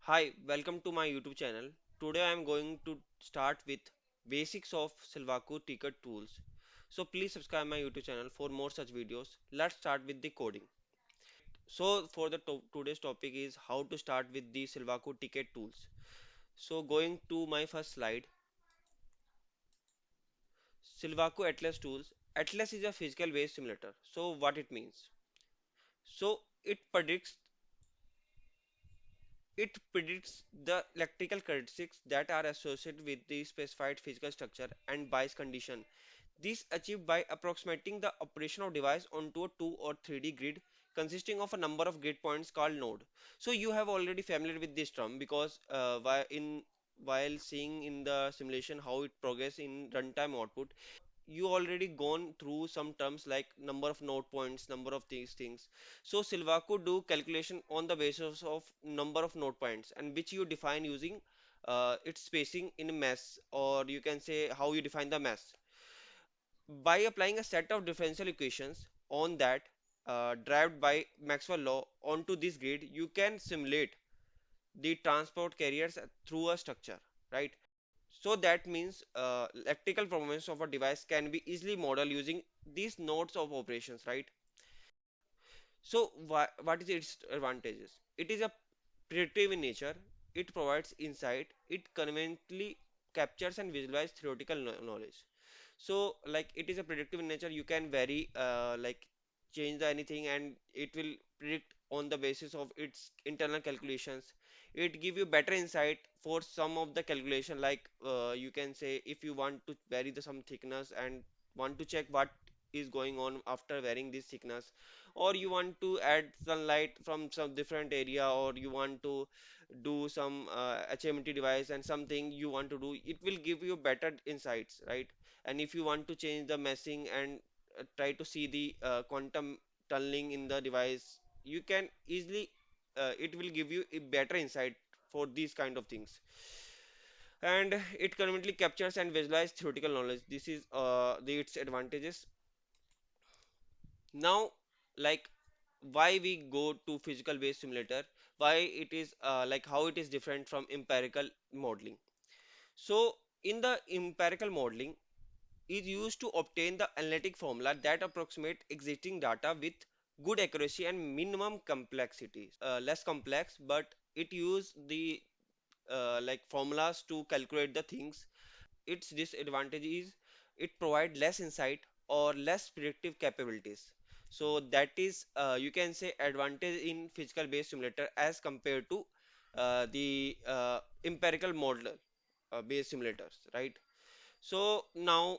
Hi, welcome to my YouTube channel. Today I am going to start with basics of Silvaco ticket tools. So please subscribe my YouTube channel for more such videos. Let's start with the coding. So for the today's topic is how to start with the Silvaco ticket tools. So going to my first slide, Silvaco Atlas tools. Atlas is a physical based simulator. So what it means? So it predicts the electrical characteristics that are associated with the specified physical structure and bias condition. This achieved by approximating the operation of device onto a 2 or 3D grid consisting of a number of grid points called node. So you have already familiar with this term because while seeing in the simulation how it progress in runtime output, you already gone through some terms like number of node points, number of these things. So Silvaco do calculation on the basis of number of node points and which you define using its spacing in a mesh, or you can say how you define the mesh. By applying a set of differential equations on that derived by Maxwell law onto this grid, you can simulate the transport carriers through a structure, right? So that means electrical performance of a device can be easily modeled using these nodes of operations, right? So what is its advantages? It is a predictive in nature. It provides insight. It conveniently captures and visualizes theoretical knowledge. So like it is a predictive in nature. You can vary like change the anything and it will predict on the basis of its internal calculations. It give you better insight for some of the calculation, like you can say if you want to vary the some thickness and want to check what is going on after varying this thickness, or you want to add sunlight from some different area, or you want to do some HMT device and something you want to do, it will give you better insights, right? And if you want to change the meshing and try to see the quantum tunneling in the device, you can easily it will give you a better insight for these kind of things. And it conveniently captures and visualizes theoretical knowledge. This is its advantages. Now, like why we go to physical based simulator, why it is like how it is different from empirical modeling. So in the empirical modeling is used to obtain the analytic formula that approximate existing data with good accuracy and minimum complexity, less complex, but it use the like formulas to calculate the things. Its disadvantage is it provide less insight or less predictive capabilities. So that is you can say advantage in physical based simulator as compared to the empirical model based simulators, right? So now,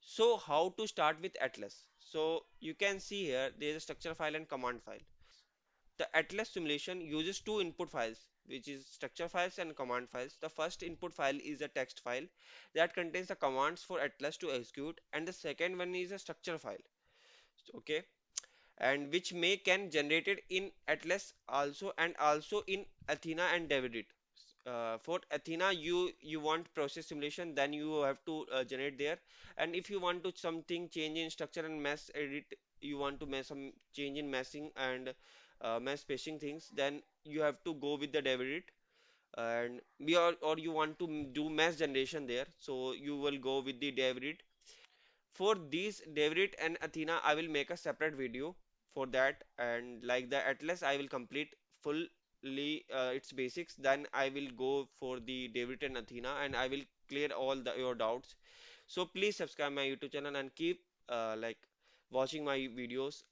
so how to start with Atlas? So you can see here there is a structure file and command file. The Atlas simulation uses two input files, which is structure files and command files. The first input file is a text file that contains the commands for Atlas to execute, and the second one is a structure file. Okay, and which may can generated in Atlas also and also in Athena and David. For Athena, you want process simulation, then you have to generate there. And if you want to something change in structure and mass edit, you want to make some change in massing and mass spacing things, then you have to go with the David. And we are, or you want to do mass generation there, so you will go with the David. For these David and Athena, I will make a separate video for that, and like the Atlas, I will complete fully its basics. Then I will go for the David and Athena, and I will clear all your doubts. So please subscribe my YouTube channel and keep like watching my videos.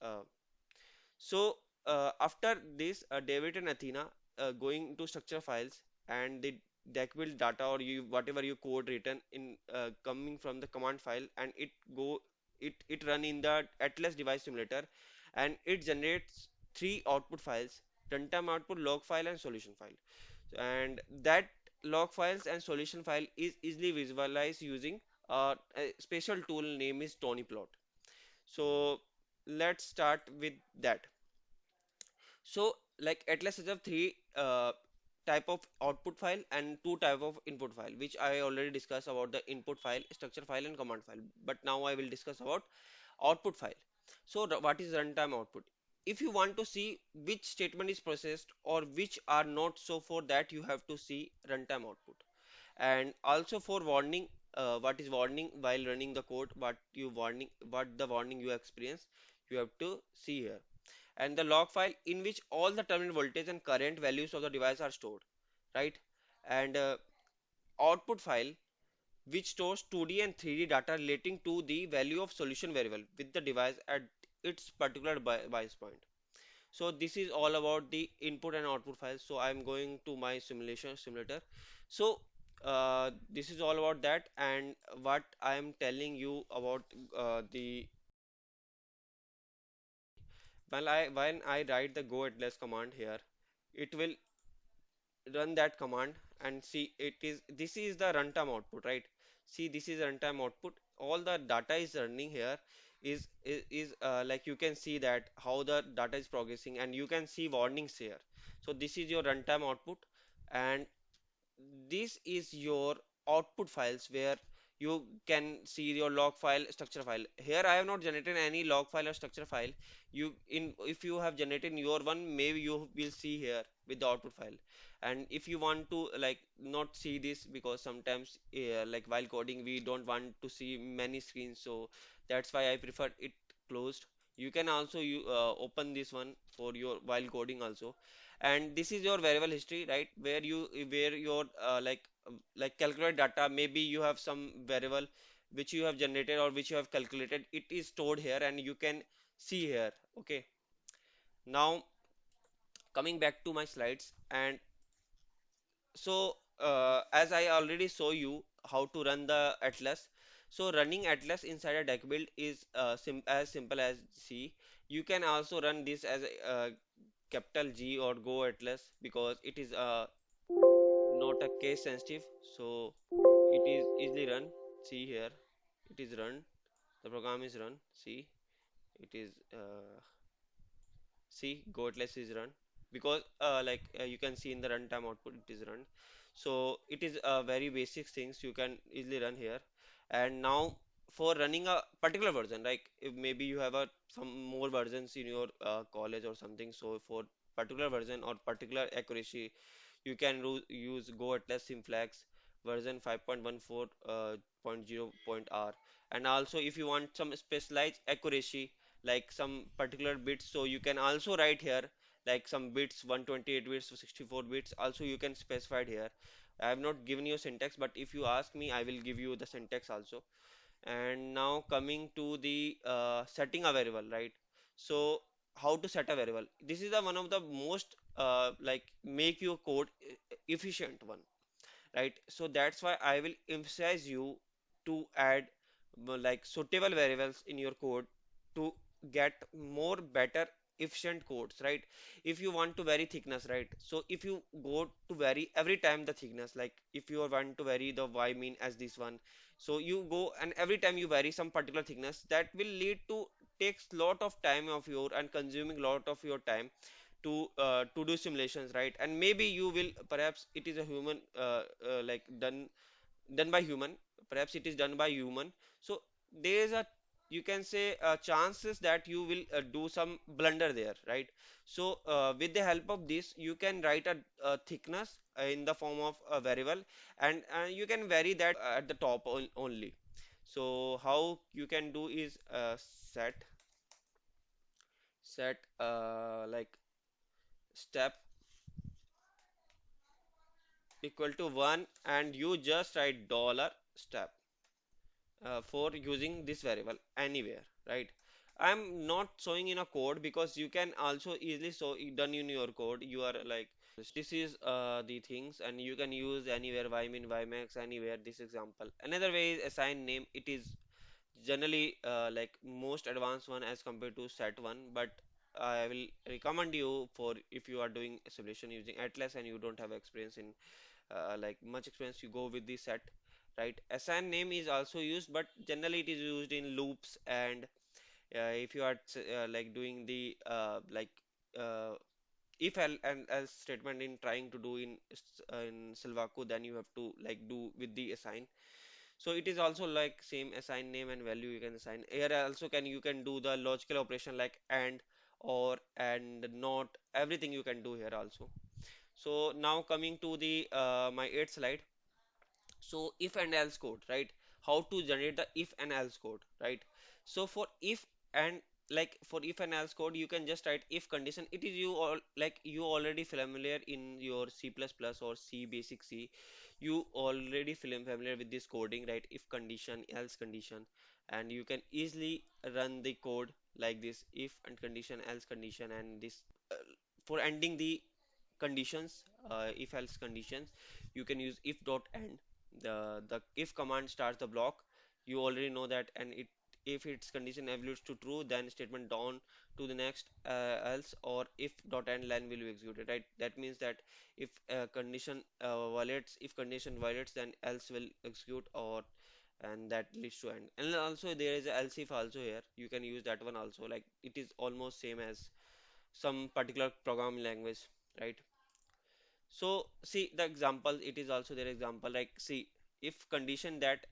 After this, David and Athena going to structure files and the deck build data, or you whatever you code written in coming from the command file, and it run in the Atlas device simulator, and it generates three output files: runtime output, log file, and solution file. And that log files and solution file is easily visualized using a special tool name is Tony Plot. So let's start with that. So like Atlas has a three type of output file and two type of input file, which I already discussed about the input file, structure file, and command file. But now I will discuss about output file. So what is runtime output? if you want to see which statement is processed or which are not, so for that you have to see runtime output. And also for warning, what is warning while running the code, what the warning you experience, you have to see here. And the log file in which all the terminal voltage and current values of the device are stored, right? And output file which stores 2D and 3D data relating to the value of solution variable with the device at its particular bias point. So this is all about the input and output files. So I'm going to my simulator. So this is all about that, and what I am telling you about the when I write the go at less command here, it will run that command and see it is this is the runtime output, right? See, this is runtime output. All the data is running here is like you can see that how the data is progressing, and you can see warnings here. So this is your runtime output, and this is your output files where you can see your log file, structure file. Here I have not generated any log file or structure file. You in if you have generated your one, maybe you will see here with the output file. And if you want to like not see this, because sometimes like while coding we don't want to see many screens, so that's why I prefer it closed. You can also open this one for your while coding also. And this is your variable history, right, where your like calculate data, maybe you have some variable which you have generated or which you have calculated, it is stored here and you can see here. Okay, now coming back to my slides. And so as I already show you how to run the atlas, so running atlas inside a deck build is as simple as C. You can also run this as a capital G or Go Atlas, because it is not a case sensitive, so it is easily run. See here, it is run. The program is run. See, it is see goatless is run, because you can see in the runtime output it is run. So it is very basic things you can easily run here. And now for running a particular version, like if maybe you have a some more versions in your college or something, so for particular version or particular accuracy you can use Go Atlas Simflex version 5.14.0.r. And also if you want some specialized accuracy like some particular bits, so you can also write here like some bits 128 bits to 64 bits also you can specify it here. I have not given you syntax, but if you ask me I will give you the syntax also. And now coming to the setting a variable, right? So how to set a variable, this is the one of the most like make your code efficient one, right? So that's why I will emphasize you to add like suitable variables in your code to get more better efficient codes, right? If you want to vary thickness, right? So if you go to vary every time the thickness, like if you want to vary the y mean as this one, so you go and every time you vary some particular thickness, that will lead to takes lot of time of your and consuming lot of your time to do simulations, right? And maybe you will perhaps it is a human like done by human, perhaps it is done by human. So there is a you can say chances that you will do some blunder there, right? So with the help of this you can write a thickness in the form of a variable, and you can vary that at the top only. So how you can do is set like step equal to 1, and you just write dollar step for using this variable anywhere, right? I'm not showing in a code because you can also easily show it done in your code. You are like this is the things, and you can use anywhere ymin ymax anywhere. This example, another way is assign name. It is generally like most advanced one as compared to set one, but I will recommend you for if you are doing a simulation using atlas and you don't have experience in like much experience, you go with the set, right? Assign name is also used, but generally it is used in loops. And if you are like doing the uh, if and else statement in trying to do in Silvaco, then you have to like do with the assign. So it is also like same assign name and value you can assign here. Also can you can do the logical operation like and or and not everything you can do here also. So now coming to the my eighth slide. So if and else code, right? How to generate the if and else code, right? So for if and for if and else code, you can just write if condition. It is you all like you already familiar in your C++ or C basic C. You already familiar with this coding, right? If condition, else condition, and you can easily run the code like this: if and condition, else condition, and this uh, for ending the conditions, if else conditions, you can use if dot end. The if command starts the block, you already know that, and it if its condition evolves to true, then statement down to the next else, or if dot end line will be executed, right? That means that if condition violates, if condition violates, then else will execute, or and that leads to end. And also there is a Elsifa also here. You can use that one also. Like it is almost same as some particular programming language, right? So see the example, it is also their example, like see if condition that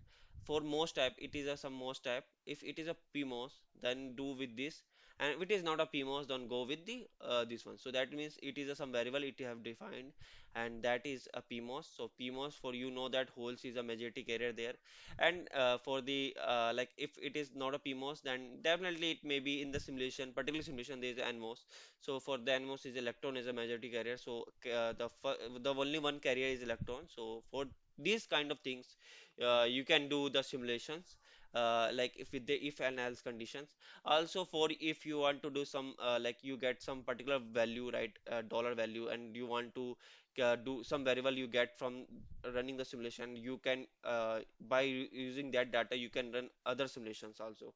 for most type it is a some most type, if it is a PMOS then do with this, and if it is not a PMOS then go with the this one. So that means it is a some variable it have defined, and that is a PMOS. So PMOS, for you know that holes is a majority carrier there, and for the like if it is not a PMOS then definitely it may be in the simulation, particular simulation there is a NMOS. So for the NMOS is electron is a majority carrier. So the only one carrier is electron. So for these kind of things, you can do the simulations. Like if with the if and else conditions. Also for if you want to do some like you get some particular value, right, dollar value, and you want to do some variable you get from running the simulation, you can by using that data you can run other simulations also.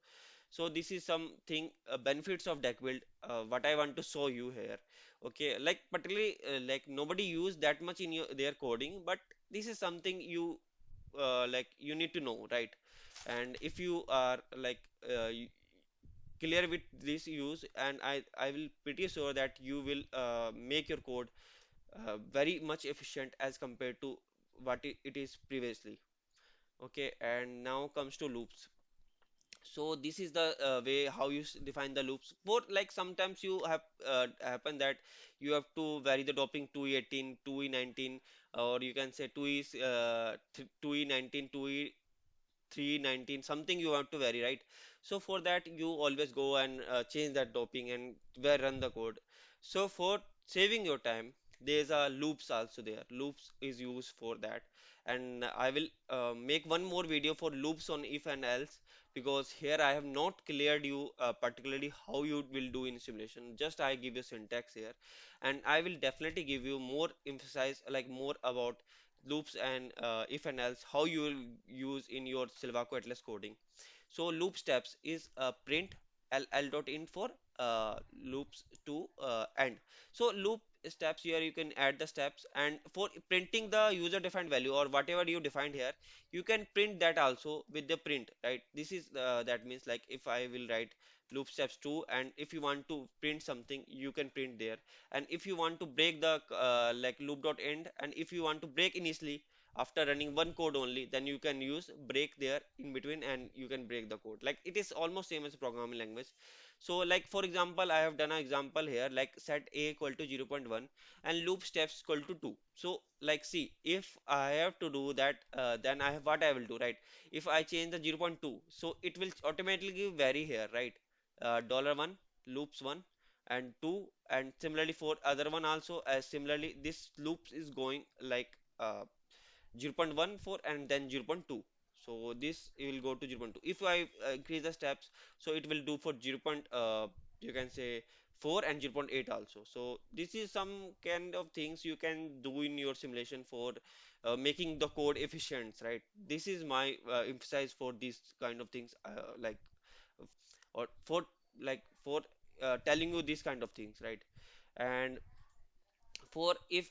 So this is something benefits of deck build. What I want to show you here. Okay, like particularly like nobody use that much in their coding, but this is something you like you need to know, right? And if you are like clear with this use, and I will pretty sure that you will make your code very much efficient as compared to what it is previously. Okay, and now comes to loops. So this is the way how you define the loops. For like sometimes you have happen that you have to vary the doping 2e18, 2e19, or you can say 2e 2e19, 2e 319, something you want to vary, right? So for that you always go and change that doping and where run the code. So for saving your time, there's a loops also there. Loops is used for that, and I will make one more video for loops on if and else, because here I have not cleared you particularly how you will do in simulation. Just I give you syntax here, and I will definitely give you more emphasize like more about loops and if and else how you will use in your Silvaco Atlas coding. So loop steps is print l dot in for loops to end. So loop steps, here you can add the steps, and for printing the user defined value or whatever you defined here, you can print that also with the print, right? This is that means like if I will write loop steps 2, and if you want to print something you can print there, and if you want to break the like loop dot end, and if you want to break initially after running one code only, then you can use break there in between and you can break the code. Like it is almost same as programming language. So like for example I have done an example here, like set a equal to 0.1 and loop steps equal to 2. So like see, if I have to do that, then I have what I will do, right? If I change the 0.2, so it will automatically vary here, right? Dollar $1 loops 1 and 2, and similarly for other one also, as similarly this loops is going like 0.14 and then 0.2. So this will go to 0.2. If I increase the steps, so it will do for 0. You can say 4 and 0.8 also. So this is some kind of things you can do in your simulation for making the code efficient, right? This is my emphasize for these kind of things, like or for for telling you these kind of things, right? And for if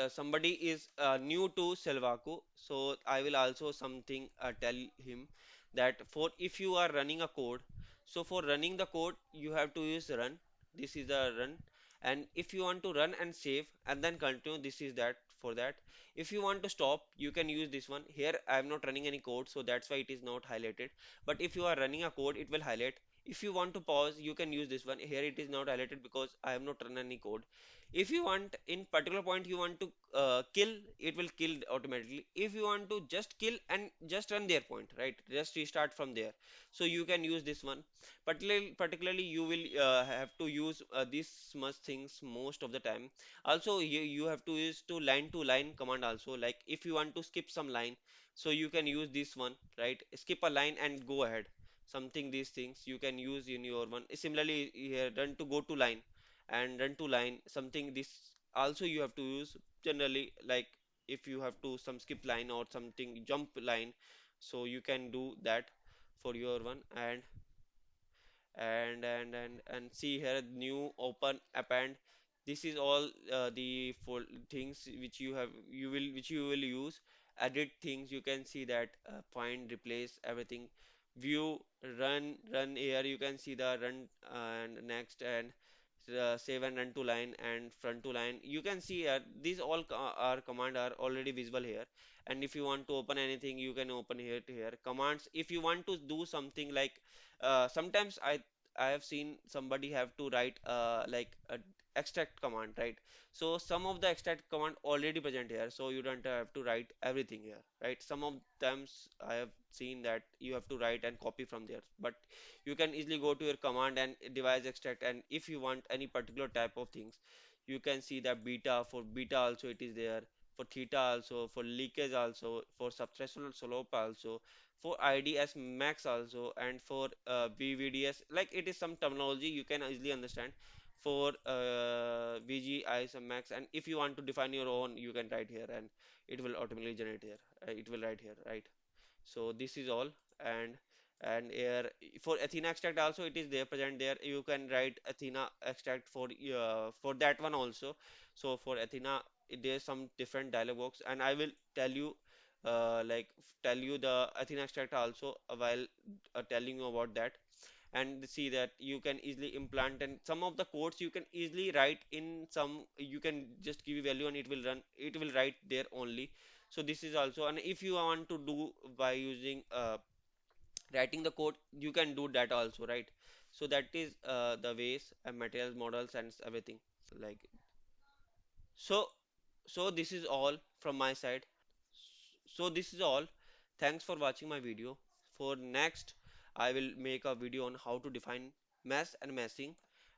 somebody is new to Silvaco, so I will also something tell him that for if you are running a code, so for running the code you have to use run. This is the run, and if you want to run and save and then continue, this is that for that. If you want to stop, you can use this one. Here I am not running any code, so that's why it is not highlighted. But if you are running a code, it will highlight. If you want to pause, you can use this one. Here it is not highlighted because I have not run any code. If you want in particular point you want to kill, it will kill automatically. If you want to just kill and just run their point, right? Just restart from there. So you can use this one. Particularly you will have to use these much things most of the time. Also you have to use to line command also. Like if you want to skip some line, so you can use this one, right? Skip a line and go ahead. Something these things you can use in your one. Similarly here run to go to line and run to line, something this also you have to use generally. Like if you have to some skip line or something jump line, so you can do that for your one. And see here new open append. This is all the for things which you will use. Edit things, you can see that find, replace everything. View, run here, you can see the run and next, and save and run to line and front to line. You can see these all are command are already visible here. And if you want to open anything, you can open here to here commands. If you want to do something like sometimes I have seen somebody have to write like a extract command, right? So some of the extract command already present here, so you don't have to write everything here, right? Some of times I have seen that you have to write and copy from there, but you can easily go to your command and device extract. And if you want any particular type of things, you can see that beta, for beta also it is there, for theta also, for leakage also, for subthreshold slope also, for IDS max also, and for BVDS. Like it is some terminology you can easily understand. For VGIS max, and if you want to define your own, you can write here and it will automatically generate here. It will write here, right? So this is all. And and here for Athena extract also it is there present there. You can write Athena extract for that one also. So for Athena there's some different dialog box, and I will tell you tell you the Athena extract also while telling you about that. And see that you can easily implant, and some of the codes you can easily write in some. You can just give a value and it will run, it will write there only. So this is also. And if you want to do by using writing the code, you can do that also, right? So that is the ways and materials models and everything. Like so so this is all from my side. So this is all. Thanks for watching my video. For next, I will make a video on how to define mesh and meshing.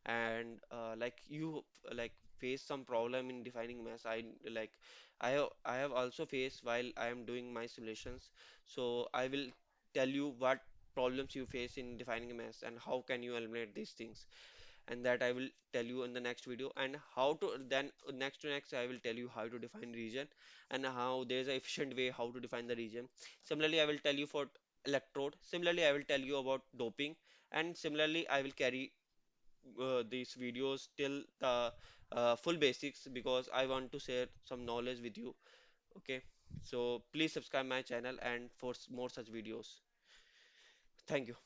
And like you like face some problem in defining mesh. Like I have also faced while I am doing my simulations. So I will tell you what problems you face in defining a mesh and how can you eliminate these things. And that I will tell you in the next video. And how to then next to next I will tell you how to define region and how there is a efficient way how to define the region. Similarly, I will tell you for electrode. Similarly, I will tell you about doping. And similarly, I will carry these videos till the full basics because I want to share some knowledge with you. Okay, so please subscribe my channel and for more such videos. Thank you.